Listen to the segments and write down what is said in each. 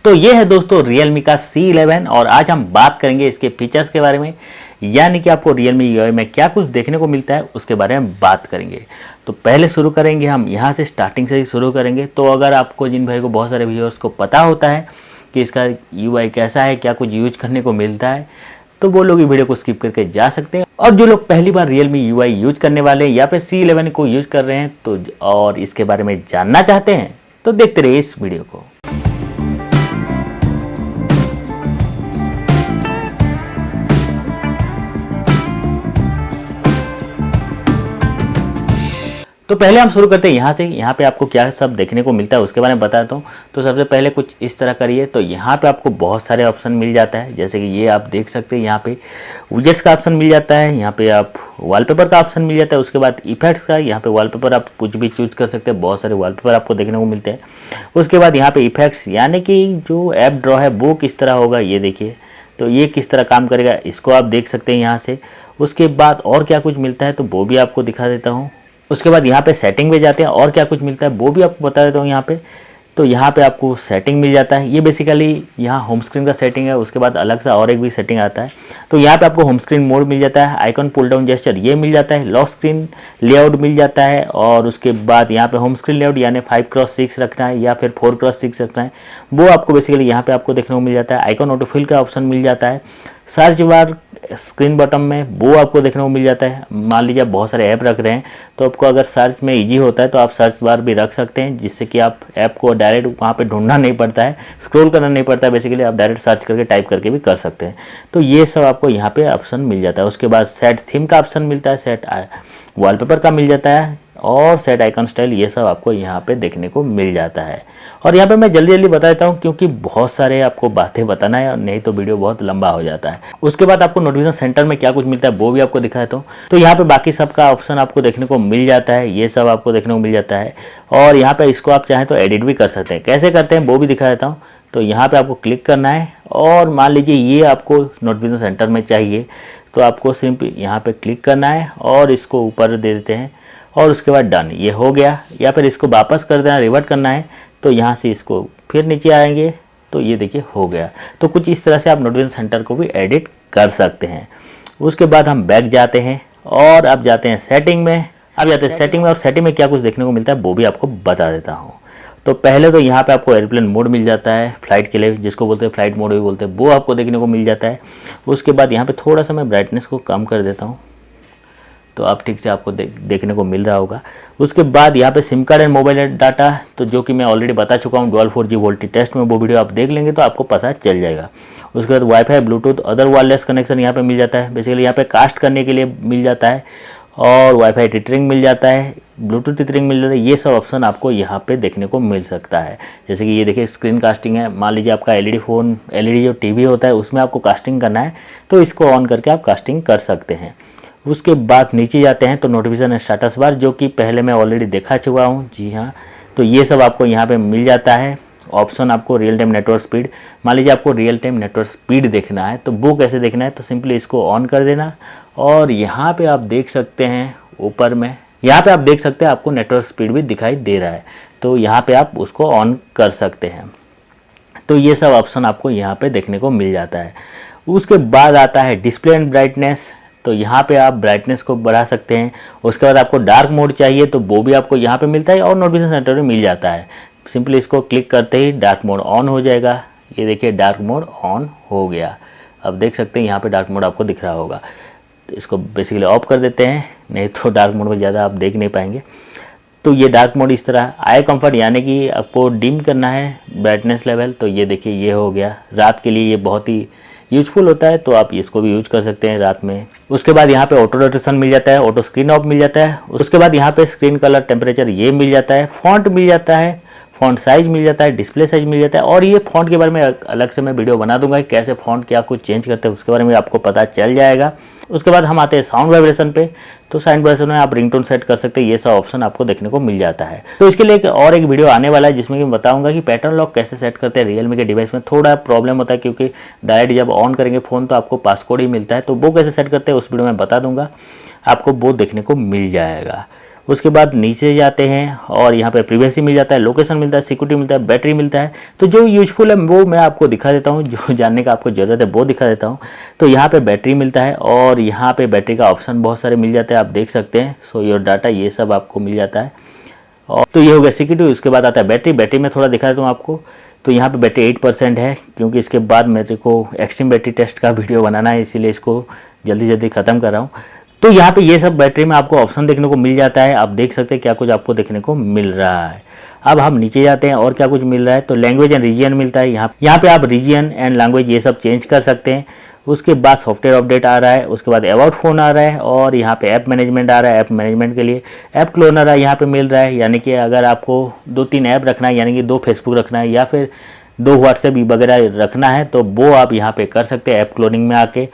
तो ये है दोस्तों Realme का C11 और आज हम बात करेंगे इसके फीचर्स के बारे में, यानी कि आपको Realme UI में क्या कुछ देखने को मिलता है उसके बारे में बात करेंगे। तो पहले शुरू करेंगे हम यहाँ से, स्टार्टिंग से ही शुरू करेंगे। तो अगर आपको, जिन भाई को, बहुत सारे व्यूअर्स को पता होता है कि इसका UI कैसा है, क्या कुछ यूज करने को मिलता है, तो वो लोग वीडियो को स्किप करके जा सकते हैं। और जो लोग पहली बार Realme UI यूज करने वाले हैं या फिर C11 को यूज कर रहे हैं तो और इसके बारे में जानना चाहते हैं तो देखते रहिए इस वीडियो को। तो पहले हम शुरू करते हैं यहाँ से। यहाँ पे आपको क्या सब देखने को मिलता है उसके बारे में बताता हूँ। तो सबसे पहले कुछ इस तरह करिए, तो यहाँ पे आपको बहुत सारे ऑप्शन मिल जाता है, जैसे कि ये आप देख सकते हैं। यहाँ पे विजेट्स का ऑप्शन मिल जाता है, यहाँ पे आप वॉलपेपर का ऑप्शन मिल जाता है, उसके बाद इफेक्ट्स का। यहाँ पे वॉलपेपर आप कुछ भी चूज कर सकते हैं, बहुत सारे वॉलपेपर आपको देखने को मिलते हैं। उसके बाद यहाँ पे इफेक्ट्स, यानी कि जो ऐप ड्रॉ है वो किस तरह होगा, ये देखिए, तो ये किस तरह काम करेगा इसको आप देख सकते हैं यहाँ से। उसके बाद और क्या कुछ मिलता है तो वो भी आपको दिखा देता हूँ। उसके बाद यहाँ पे सेटिंग में जाते हैं और क्या कुछ मिलता है वो भी आपको बता देता हूँ यहाँ पे। तो यहाँ पे आपको सेटिंग मिल जाता है, ये बेसिकली यहाँ होम स्क्रीन का सेटिंग है। उसके बाद अलग सा और एक भी सेटिंग आता है। तो यहाँ पे आपको होम स्क्रीन मोड मिल जाता है, आइकन पुल डाउन जेस्चर ये मिल जाता है, लॉक स्क्रीन लेआउट मिल जाता है। और उसके बाद यहाँ पे होम स्क्रीन लेआउट यानी 5x6 रखना है या फिर 4x6 रखना है, वो आपको बेसिकली यहाँ पे आपको देखने को मिल जाता है। आइकन ऑटोफिल का ऑप्शन मिल जाता है। सर्च बार स्क्रीन बॉटम में वो आपको देखने को मिल जाता है। मान लीजिए आप बहुत सारे ऐप रख रहे हैं तो आपको अगर सर्च में इजी होता है तो आप सर्च बार भी रख सकते हैं, जिससे कि आप ऐप को डायरेक्ट वहाँ पे ढूंढना नहीं पड़ता है, स्क्रॉल करना नहीं पड़ता है। बेसिकली आप डायरेक्ट सर्च करके टाइप करके भी कर सकते हैं। तो ये सब आपको यहाँ पे ऑप्शन मिल जाता है। उसके बाद सेट थीम का ऑप्शन मिलता है, सेट वॉलपेपर का मिल जाता है और सेट आइकन स्टाइल, ये सब आपको यहाँ पे देखने को मिल जाता है। और यहाँ पे मैं जल्दी जल्दी बता देता हूँ क्योंकि बहुत सारे आपको बातें बताना है, नहीं तो वीडियो बहुत लंबा हो जाता है। उसके बाद आपको नोटिफिकेशन सेंटर में क्या कुछ मिलता है वो भी आपको दिखा देता हूँ। तो यहाँ पे बाकी सब का ऑप्शन आपको देखने को मिल जाता है, ये सब आपको देखने को मिल जाता है। और यहाँ पे इसको आप चाहें तो एडिट भी कर सकते हैं, कैसे करते हैं वो भी दिखा देता हूँ। तो यहाँ पे आपको क्लिक करना है और मान लीजिए ये आपको नोटिफिकेशन सेंटर में चाहिए तो आपको सिर्फ यहाँ पे क्लिक करना है और इसको ऊपर दे देते हैं और उसके बाद डन, ये हो गया। या फिर इसको वापस कर देना, रिवर्ट करना है तो यहाँ से इसको फिर नीचे आएंगे तो ये देखिए हो गया। तो कुछ इस तरह से आप नोटिफिकेशन सेंटर को भी एडिट कर सकते हैं। उसके बाद हम बैक जाते हैं और अब जाते हैं सेटिंग में। अब जाते हैं सेटिंग में और सेटिंग में क्या कुछ देखने को मिलता है वो भी आपको बता देता हूँ। तो पहले तो यहाँ पे आपको एयरप्लेन मोड मिल जाता है, फ्लाइट के लिए जिसको बोलते हैं फ्लाइट मोड भी बोलते हैं, वो आपको देखने को मिल जाता है। उसके बाद यहाँ पे थोड़ा सा मैं ब्राइटनेस को कम कर देता हूँ तो आप ठीक से आपको देखने को मिल रहा होगा। उसके बाद यहाँ पे SIM card and mobile data, तो जो कि मैं ऑलरेडी बता चुका हूँ डुअल 4G वोल्टी टेस्ट में, वो वीडियो आप देख लेंगे तो आपको पता चल जाएगा। उसके बाद wifi, Bluetooth, other wireless connection यहाँ पे मिल जाता है। बेसिकली यहाँ पे कास्ट करने के लिए मिल जाता है और वाईफाई टिटरिंग मिल जाता है, ब्लूटूथ टिटरिंग मिल जाता है। ये सब ऑप्शन आपको यहाँ पे देखने को मिल सकता है। जैसे कि ये देखिए स्क्रीन कास्टिंग है, मान लीजिए आपका एलईडी फ़ोन, एलईडी जो टीवी होता है उसमें आपको कास्टिंग करना है तो इसको ऑन करके आप कास्टिंग कर सकते हैं। उसके बाद नीचे जाते हैं तो नोटिफिकेशन स्टेटस बार, जो कि पहले मैं ऑलरेडी दिखा चुका हूँ, जी हाँ। तो ये सब आपको यहाँ पे मिल जाता है। ऑप्शन आपको रियल टाइम नेटवर्क स्पीड, मान लीजिए आपको रियल टाइम नेटवर्क स्पीड देखना है तो वो कैसे देखना है, तो सिंपली इसको ऑन कर देना और यहाँ पे आप देख सकते हैं ऊपर में, यहाँ पे आप देख सकते हैं आपको नेटवर्क स्पीड भी दिखाई दे रहा है, तो यहाँ पे आप उसको ऑन कर सकते हैं। तो ये सब ऑप्शन आपको यहाँ पे देखने को मिल जाता है। उसके बाद आता है डिस्प्ले एंड ब्राइटनेस, तो यहाँ पे आप ब्राइटनेस को बढ़ा सकते हैं। उसके बाद आपको डार्क मोड चाहिए तो वो भी आपको यहाँ पे मिलता है और नोटिफिकेशन सेंटर में मिल जाता है। सिंपली इसको क्लिक करते ही डार्क मोड ऑन हो जाएगा। ये देखिए डार्क मोड ऑन हो गया। अब देख सकते हैं यहाँ पे डार्क मोड आपको दिख रहा होगा। तो इसको बेसिकली ऑफ कर देते हैं, नहीं तो डार्क मोड में ज़्यादा आप देख नहीं पाएंगे। तो ये डार्क मोड इस तरह। आई कंफर्ट यानी कि आपको डिम करना है ब्राइटनेस लेवल, तो ये देखिए ये हो गया। रात के लिए ये बहुत ही यूजफुल होता है तो आप इसको भी यूज कर सकते हैं रात में। उसके बाद यहाँ पे ऑटो रोटेशन मिल जाता है, ऑटो स्क्रीन ऑफ मिल जाता है। उसके बाद यहाँ पे स्क्रीन कलर, टेम्परेचर ये मिल जाता है, फॉन्ट मिल जाता है, फॉन्ट साइज मिल जाता है, डिस्प्ले साइज मिल जाता है। और ये फॉन्ट के बारे में अलग से मैं वीडियो बना दूंगा कि कैसे फॉन्ट क्या कुछ चेंज करते हैं, उसके बारे में आपको पता चल जाएगा। उसके बाद हम आते हैं साउंड वाइब्रेशन पे, तो साउंड वाइब्रेशन में आप रिंगटोन सेट कर सकते हैं, ये सब ऑप्शन आपको देखने को मिल जाता है। तो इसके लिए एक वीडियो आने वाला है जिसमें कि मैं बताऊंगा कि पैटर्न लॉक कैसे सेट करते हैं। रियलमी के डिवाइस में थोड़ा प्रॉब्लम होता है क्योंकि डायरेक्ट जब ऑन करेंगे फ़ोन तो आपको पासकोड ही मिलता है, तो वो कैसे सेट करते हैं उस वीडियो में बता दूंगा, आपको वो देखने को मिल जाएगा। उसके बाद नीचे जाते हैं और यहाँ पे प्रिवेसी मिल जाता है, लोकेशन मिलता है, सिक्योरिटी मिलता है, बैटरी मिलता है। तो जो यूजफुल है वो मैं आपको दिखा देता हूँ, जो जानने का आपको ज़रूरत है वो दिखा देता हूँ। तो यहाँ पे बैटरी मिलता है और यहाँ पे बैटरी का ऑप्शन बहुत सारे मिल जाते हैं, आप देख सकते हैं। सो योर डाटा ये सब आपको मिल जाता है। और तो ये हो गया सिक्योरिटी। उसके बाद आता है बैटरी। बैटरी में थोड़ा दिखा देता हूँ आपको। तो यहाँ पे बैटरी 8% है, क्योंकि इसके बाद मेरे को एक्सट्रीम बैटरी टेस्ट का वीडियो बनाना है, इसीलिए इसको जल्दी जल्दी ख़त्म कर रहा हूँ। तो यहाँ पे ये सब बैटरी में आपको ऑप्शन देखने को मिल जाता है। आप देख सकते हैं क्या कुछ आपको देखने को मिल रहा है। अब हम नीचे जाते हैं और क्या कुछ मिल रहा है। तो लैंग्वेज एंड रीजन मिलता है। यहाँ पे आप रीजन एंड लैंग्वेज ये सब चेंज कर सकते हैं। उसके बाद सॉफ्टवेयर अपडेट आ रहा है, उसके बाद अबाउट फ़ोन आ रहा है और यहाँ पे ऐप मैनेजमेंट आ रहा है। ऐप मैनेजमेंट के लिए ऐप क्लोनर यहाँ पे मिल रहा है, यानी कि अगर आपको 2-3 ऐप रखना है, यानी कि 2 फेसबुक रखना है या फिर 2 व्हाट्सएप वगैरह रखना है, तो वो आप यहाँ पे कर सकते हैं ऐप क्लोनिंग में आके।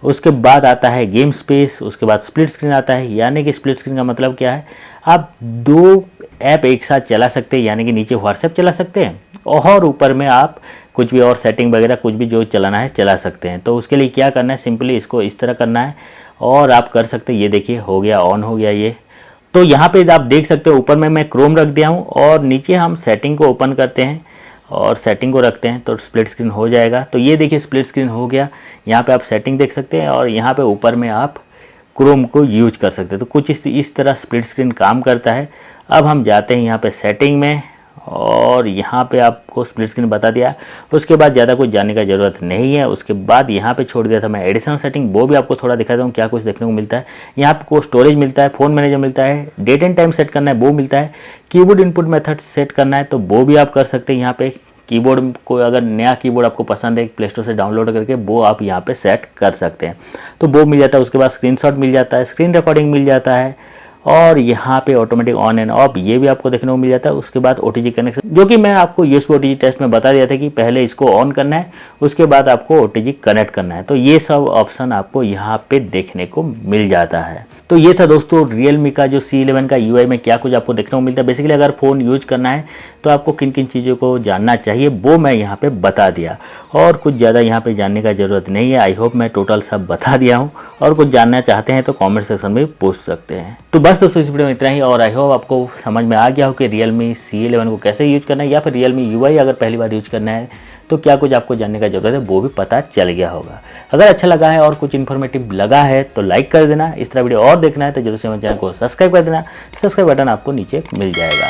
उसके बाद आता है गेम स्पेस। उसके बाद स्प्लिट स्क्रीन आता है, यानी कि स्प्लिट स्क्रीन का मतलब क्या है, आप 2 ऐप एक साथ चला सकते हैं, यानी कि नीचे व्हाट्सएप चला सकते हैं और ऊपर में आप कुछ भी और सेटिंग वगैरह कुछ भी जो चलाना है चला सकते हैं। तो उसके लिए क्या करना है, सिंपली इसको इस तरह करना है और आप कर सकते हैं। ये देखिए हो गया, ऑन हो गया ये। तो यहाँ पे आप देख सकते हो ऊपर में मैं क्रोम रख दिया हूँ और नीचे हम सेटिंग को ओपन करते हैं और सेटिंग को रखते हैं तो स्प्लिट स्क्रीन हो जाएगा। तो ये देखिए स्प्लिट स्क्रीन हो गया। यहाँ पे आप सेटिंग देख सकते हैं और यहाँ पे ऊपर में आप क्रोम को यूज कर सकते हैं। तो कुछ इस तरह स्प्लिट स्क्रीन काम करता है। अब हम जाते हैं यहाँ पे सेटिंग में और यहाँ पे आपको स्प्लिट स्क्रीन बता दिया। उसके बाद ज़्यादा कुछ जानने का ज़रूरत नहीं है। उसके बाद यहाँ पे छोड़ दिया था मैं एडिशनल सेटिंग, वो भी आपको थोड़ा दिखाता हूँ क्या कुछ देखने को मिलता है। यहाँ आपको स्टोरेज मिलता है, फ़ोन मैनेजर मिलता है, डेट एंड टाइम सेट करना है वो मिलता है, कीबोर्ड इनपुट मेथड सेट करना है तो वो भी आप कर सकते हैं। यहाँ पे कीबोर्ड को अगर नया कीबोर्ड आपको पसंद है प्ले स्टोर से डाउनलोड करके वो आप यहाँ पे सेट कर सकते हैं, तो वो मिल जाता है। उसके बाद स्क्रीनशॉट मिल जाता है, स्क्रीन रिकॉर्डिंग मिल जाता है और यहाँ पे ऑटोमेटिक ऑन एंड ऑफ ये भी आपको देखने को मिल जाता है। उसके बाद OTG कनेक्शन, जो कि मैं आपको यूएसबी OTG टेस्ट में बता दिया था कि पहले इसको ऑन करना है, उसके बाद आपको OTG कनेक्ट करना है। तो ये सब ऑप्शन आपको यहाँ पे देखने को मिल जाता है। तो ये था दोस्तों Realme का जो C11 का UI में क्या कुछ आपको देखने को मिलता है। बेसिकली अगर फ़ोन यूज करना है तो आपको किन किन चीज़ों को जानना चाहिए वो मैं यहाँ पे बता दिया और कुछ ज़्यादा यहाँ पे जानने का ज़रूरत नहीं है। आई होप मैं टोटल सब बता दिया हूँ और कुछ जानना चाहते हैं तो कमेंट सेक्शन में पूछ सकते हैं। तो बस दोस्तों इस वीडियो में इतना ही और आई होप आपको समझ में आ गया हो कि Realme C11 को कैसे यूज करना है या फिर Realme UI अगर पहली बार यूज करना है तो क्या कुछ आपको जानने का ज़रूरत है वो भी पता चल गया होगा। अगर अच्छा लगा है और कुछ इन्फॉर्मेटिव लगा है तो लाइक कर देना। इस तरह वीडियो और देखना है तो जरूर से मेरे चैनल को सब्सक्राइब कर देना। सब्सक्राइब बटन आपको नीचे मिल जाएगा।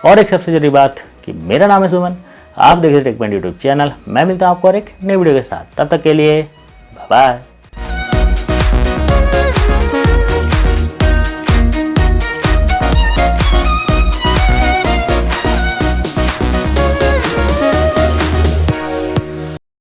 और एक सबसे जरूरी बात कि मेरा नाम है सुमन, आप देख रहे टेक पॉइंट यूट्यूब चैनल। मैं मिलता हूँ आपको और एक नई वीडियो के साथ, तब तक के लिए बाय बाय।